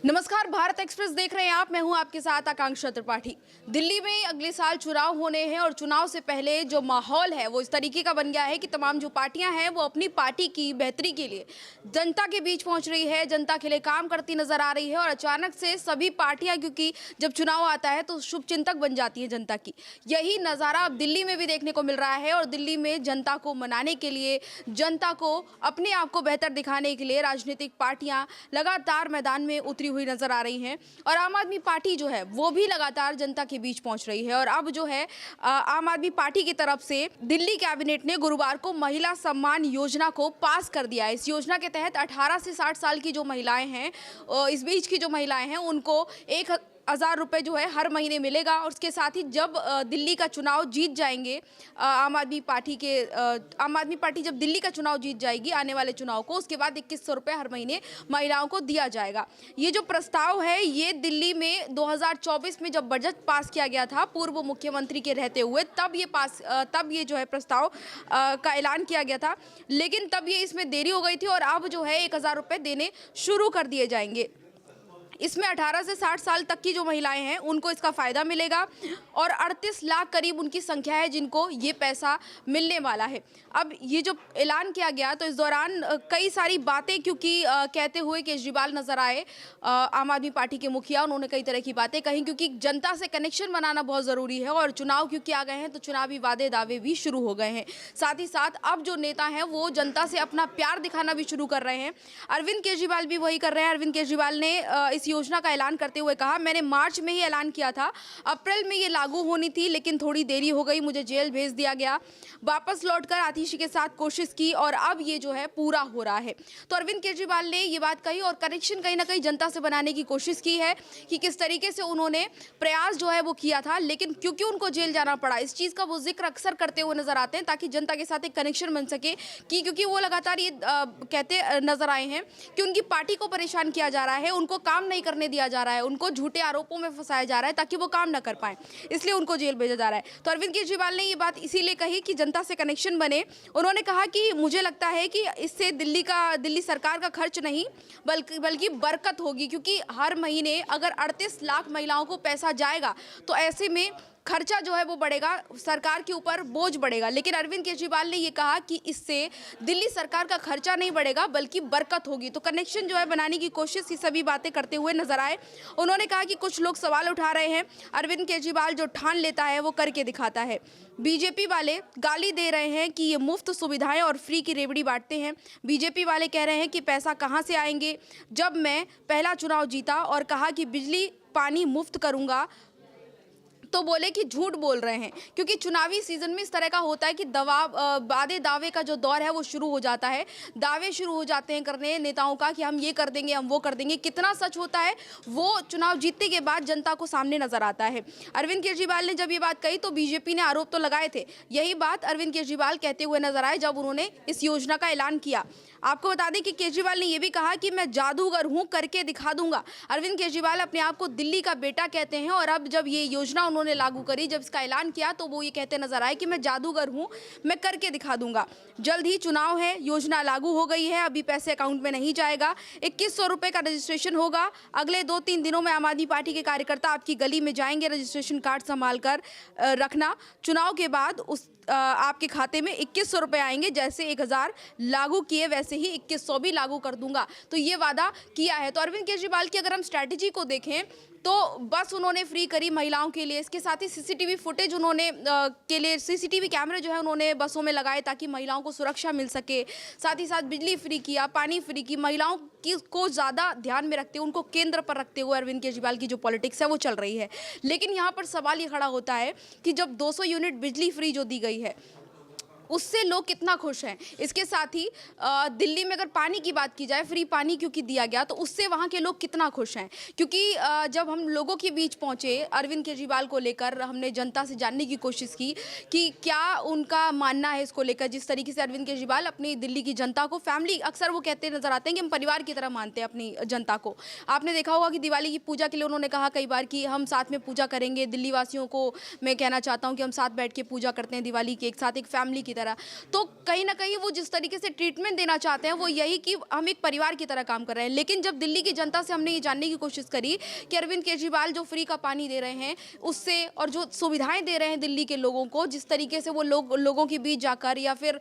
नमस्कार, भारत एक्सप्रेस देख रहे हैं आप। मैं हूं आपके साथ आकांक्षा त्रिपाठी। दिल्ली में अगले साल चुनाव होने हैं और चुनाव से पहले जो माहौल है वो इस तरीके का बन गया है कि तमाम जो पार्टियां हैं वो अपनी पार्टी की बेहतरी के लिए जनता के बीच पहुंच रही है, जनता के लिए काम करती नजर आ रही है। और अचानक से सभी पार्टियां, क्योंकि जब चुनाव आता है तो शुभचिंतक बन जाती है जनता की। यही नज़ारा अब दिल्ली में भी देखने को मिल रहा है और दिल्ली में जनता को मनाने के लिए, जनता को अपने आप को बेहतर दिखाने के लिए राजनीतिक पार्टियां लगातार मैदान में उतरी हुई नजर आ रही हैं। और आम आदमी पार्टी जो है वो भी लगातार जनता के बीच पहुंच रही है। और अब जो है आम आदमी पार्टी की तरफ से दिल्ली कैबिनेट ने गुरुवार को महिला सम्मान योजना को पास कर दिया है। इस योजना के तहत 18 से 60 साल की जो महिलाएं हैं, इस बीच की जो महिलाएं हैं, उनको 1,000 रुपये जो है हर महीने मिलेगा। और उसके साथ ही जब दिल्ली का चुनाव जीत जाएंगे आम आदमी पार्टी जब दिल्ली का चुनाव जीत जाएगी आने वाले चुनाव को, उसके बाद 2100 रुपये हर महीने महिलाओं को दिया जाएगा। ये जो प्रस्ताव है ये दिल्ली में 2024 में जब बजट पास किया गया था पूर्व मुख्यमंत्री के रहते हुए, तब ये जो है प्रस्ताव का ऐलान किया गया था। लेकिन तब ये इसमें देरी हो गई थी और अब जो है 1,000 रुपये देने शुरू कर दिए जाएंगे। इसमें 18 से 60 साल तक की जो महिलाएं हैं उनको इसका फ़ायदा मिलेगा और 38 लाख करीब उनकी संख्या है जिनको ये पैसा मिलने वाला है। अब ये जो ऐलान किया गया तो इस दौरान कई सारी बातें, क्योंकि कहते हुए केजरीवाल नज़र आए, आम आदमी पार्टी के मुखिया, उन्होंने कई तरह की बातें कही, क्योंकि जनता से कनेक्शन बनाना बहुत ज़रूरी है और चुनाव क्योंकि आ गए हैं तो चुनावी वादे दावे भी शुरू हो गए हैं। साथ ही साथ अब जो नेता हैं वो जनता से अपना प्यार दिखाना भी शुरू कर रहे हैं। अरविंद केजरीवाल भी वही कर रहे हैं। अरविंद केजरीवाल ने इस योजना का ऐलान करते हुए कहा, मैंने मार्च में ही ऐलान किया था, अप्रैल में ये लागू होनी थी लेकिन थोड़ी देरी हो गई, मुझे जेल भेज दिया गया, वापस लौटकर आतिशी के साथ कोशिश की और अब ये जो है पूरा हो रहा है। तो अरविंद केजरीवाल ने ये बात कही और कनेक्शन कहीं ना कहीं जनता से बनाने की कोशिश की है कि किस तरीके से उन्होंने प्रयास जो है वो किया था, लेकिन क्योंकि उनको जेल जाना पड़ा, इस चीज़ का वो जिक्र अक्सर करते हुए नजर आते हैं ताकि जनता के साथ एक कनेक्शन बन सके। कि क्योंकि वो लगातार ये कहते नजर आए हैं कि उनकी पार्टी को परेशान किया जा रहा है, उनको काम नहीं करने दिया जा रहा है, उनको झूठे आरोपों में फंसाया जा रहा है ताकि वो काम ना कर पाए, इसलिए उनको जेल भेजा जा रहा है। तो अरविंद केजरीवाल ने ये बात इसीलिए कही कि जनता से कनेक्शन बने। उन्होंने कहा कि मुझे लगता है कि इससे दिल्ली सरकार का खर्च नहीं बल्कि बरकत होगी, क्योंकि हर महीने अगर 38 लाख महिलाओं को पैसा जाएगा तो ऐसे में खर्चा जो है वो बढ़ेगा, सरकार के ऊपर बोझ बढ़ेगा। लेकिन अरविंद केजरीवाल ने ये कहा कि इससे दिल्ली सरकार का खर्चा नहीं बढ़ेगा बल्कि बरकत होगी। तो कनेक्शन जो है बनाने की कोशिश, ये सभी बातें करते हुए नजर आए। उन्होंने कहा कि कुछ लोग सवाल उठा रहे हैं, अरविंद केजरीवाल जो ठान लेता है वो करके दिखाता है। बीजेपी वाले गाली दे रहे हैं कि ये मुफ्त सुविधाएं और फ्री की रेवड़ी बांटते हैं। बीजेपी वाले कह रहे हैं कि पैसा कहाँ से आएंगे। जब मैं पहला चुनाव जीता और कहा कि बिजली पानी मुफ्त करूँगा तो बोले कि झूठ बोल रहे हैं, क्योंकि चुनावी सीजन में इस तरह का होता है कि वादे दावे का जो दौर है वो शुरू हो जाता है। दावे शुरू हो जाते हैं करने नेताओं का कि हम ये कर देंगे, हम वो कर देंगे। कितना सच होता है वो चुनाव जीतने के बाद जनता को सामने नजर आता है। अरविंद केजरीवाल ने जब ये बात कही तो बीजेपी ने आरोप तो लगाए थे। यही बात अरविंद केजरीवाल कहते हुए नजर आए जब उन्होंने इस योजना का ऐलान किया। आपको बता दें कि केजरीवाल ने यह भी कहा कि मैं जादूगर हूं, करके दिखा दूंगा। अरविंद केजरीवाल अपने आप को दिल्ली का बेटा कहते हैं और अब जब ये योजना उन्होंने लागू करी, जब इसका ऐलान किया तो वो ये कहते नजर आए कि मैं जादूगर हूं, मैं करके दिखा दूंगा। जल्द ही चुनाव है, योजना लागू हो गई है, अभी पैसे अकाउंट में नहीं जाएगा। 2100 रुपये का रजिस्ट्रेशन होगा। अगले 2-3 दिनों में आम आदमी पार्टी के कार्यकर्ता आपकी गली में जाएंगे, रजिस्ट्रेशन कार्ड संभाल कर रखना। चुनाव के बाद आपके खाते में 2100 रुपये आएंगे। जैसे 1,000 लागू किए वैसे ही 2100 भी लागू कर दूंगा, तो ये वादा किया है। तो अरविंद केजरीवाल की अगर हम स्ट्रैटेजी को देखें तो बस उन्होंने फ्री करी महिलाओं के लिए, इसके साथ ही सीसीटीवी फुटेज के लिए सीसीटीवी कैमरे जो है उन्होंने बसों में लगाए ताकि महिलाओं को सुरक्षा मिल सके। साथ ही साथ बिजली फ्री किया, पानी फ्री की, महिलाओं को ज़्यादा ध्यान में रखते हुए, उनको केंद्र पर रखते हुए अरविंद केजरीवाल की जो पॉलिटिक्स है वो चल रही है। लेकिन यहाँ पर सवाल ये खड़ा होता है कि जब 200 यूनिट बिजली फ्री जो दी गई है उससे लोग कितना खुश हैं। इसके साथ ही दिल्ली में अगर पानी की बात की जाए, फ्री पानी क्योंकि दिया गया तो उससे वहाँ के लोग कितना खुश हैं। क्योंकि जब हम लोगों के बीच पहुँचे अरविंद केजरीवाल को लेकर, हमने जनता से जानने की कोशिश की कि क्या उनका मानना है इसको लेकर। जिस तरीके से अरविंद केजरीवाल अपनी दिल्ली की जनता को फैमिली, अक्सर वो कहते नजर आते हैं कि हम परिवार की तरह मानते हैं अपनी जनता को। आपने देखा होगा कि दिवाली की पूजा के लिए उन्होंने कहा कई बार कि हम साथ में पूजा करेंगे। दिल्ली वासियों को मैं कहना चाहता हूँ कि हम साथ बैठ के पूजा करते हैं दिवाली की, एक साथ एक फैमिली की तरह। तो कहीं ना कहीं वो जिस तरीके से ट्रीटमेंट देना चाहते हैं वो यही कि हम एक परिवार की तरह काम कर रहे हैं। लेकिन जब दिल्ली की जनता से हमने ये जानने की कोशिश करी कि अरविंद केजरीवाल जो फ्री का पानी दे रहे हैं उससे, और जो सुविधाएं दे रहे हैं दिल्ली के लोगों को, जिस तरीके से वो लोगों के बीच जाकर या फिर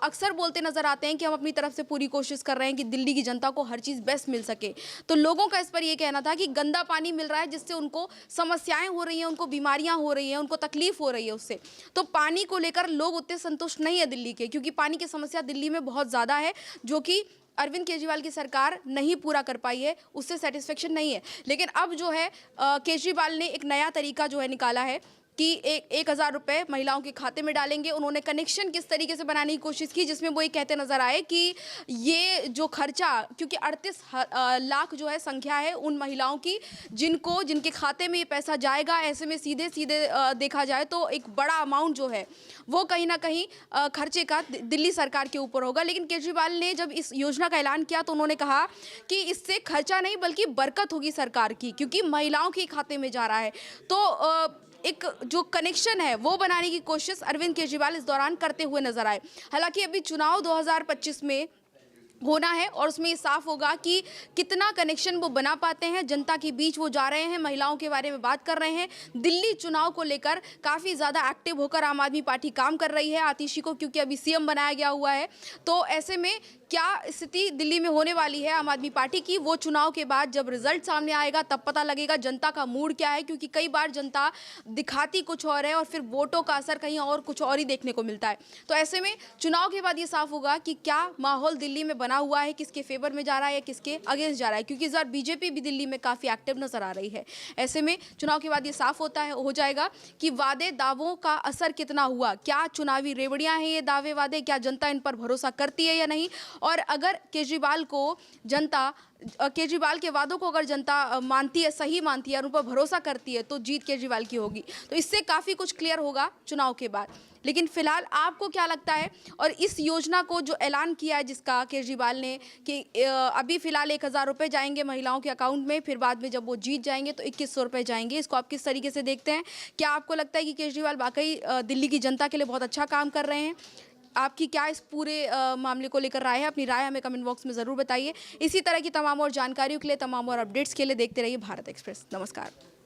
अक्सर बोलते नजर आते हैं कि हम अपनी तरफ से पूरी कोशिश कर रहे हैं कि दिल्ली की जनता को हर चीज़ बेस्ट मिल सके, तो लोगों का इस पर यह कहना था कि गंदा पानी मिल रहा है जिससे उनको समस्याएं हो रही हैं, उनको बीमारियां हो रही हैं, उनको तकलीफ हो रही है उससे। तो पानी को लेकर लोग उतने संतुष्ट नहीं है दिल्ली के, क्योंकि पानी की समस्या दिल्ली में बहुत ज़्यादा है जो कि अरविंद केजरीवाल की सरकार नहीं पूरा कर पाई है, उससे सेटिस्फेक्शन नहीं है। लेकिन अब जो है केजरीवाल ने एक नया तरीका जो है निकाला है कि 1,000 रुपये महिलाओं के खाते में डालेंगे। उन्होंने कनेक्शन किस तरीके से बनाने की कोशिश की जिसमें वो ये कहते नजर आए कि ये जो खर्चा, क्योंकि 38 लाख जो है संख्या है उन महिलाओं की जिनके खाते में ये पैसा जाएगा, ऐसे में सीधे सीधे देखा जाए तो एक बड़ा अमाउंट जो है वो कहीं ना कहीं खर्चे का दिल्ली सरकार के ऊपर होगा। लेकिन केजरीवाल ने जब इस योजना का ऐलान किया तो उन्होंने कहा कि इससे खर्चा नहीं बल्कि बरकत होगी सरकार की, क्योंकि महिलाओं के खाते में जा रहा है। तो एक जो कनेक्शन है वो बनाने की कोशिश अरविंद केजरीवाल इस दौरान करते हुए नजर आए। हालांकि अभी चुनाव 2025 में होना है और उसमें ये साफ होगा कि कितना कनेक्शन वो बना पाते हैं, जनता के बीच वो जा रहे हैं, महिलाओं के बारे में बात कर रहे हैं। दिल्ली चुनाव को लेकर काफ़ी ज़्यादा एक्टिव होकर आम आदमी पार्टी काम कर रही है आतिशी को, क्योंकि अभी सीएम बनाया गया हुआ है। तो ऐसे में क्या स्थिति दिल्ली में होने वाली है आम आदमी पार्टी की, वो चुनाव के बाद जब रिजल्ट सामने आएगा तब पता लगेगा जनता का मूड क्या है, क्योंकि कई बार जनता दिखाती कुछ और है और फिर वोटों का असर कहीं और कुछ और ही देखने को मिलता है। तो ऐसे में चुनाव के बाद ये साफ होगा कि क्या माहौल दिल्ली में बना हुआ है, किसके फेवर में जा रहा है या किसके अगेंस्ट जा रहा है, क्योंकि इस बार बीजेपी भी दिल्ली में काफ़ी एक्टिव नजर आ रही है। ऐसे में चुनाव के बाद ये साफ हो जाएगा कि वादे दावों का असर कितना हुआ, क्या चुनावी रेवड़ियां हैं ये दावे वादे, क्या जनता इन पर भरोसा करती है या नहीं, और अगर केजरीवाल के वादों को अगर जनता मानती है, सही मानती है और उन पर भरोसा करती है तो जीत केजरीवाल की होगी। तो इससे काफ़ी कुछ क्लियर होगा चुनाव के बाद। लेकिन फिलहाल आपको क्या लगता है, और इस योजना को जो ऐलान किया है जिसका केजरीवाल ने कि अभी फिलहाल 1,000 रुपये जाएंगे महिलाओं के अकाउंट में, फिर बाद में जब वो जीत जाएंगे तो 2,100 रुपये जाएंगे, इसको आप किस तरीके से देखते हैं? क्या आपको लगता है कि केजरीवाल वाकई दिल्ली की जनता के लिए बहुत अच्छा काम कर रहे हैं? आपकी क्या इस पूरे मामले को लेकर राय है? अपनी राय हमें कमेंट बॉक्स में ज़रूर बताइए। इसी तरह की तमाम और जानकारियों के लिए, तमाम और अपडेट्स के लिए देखते रहिए भारत एक्सप्रेस। नमस्कार।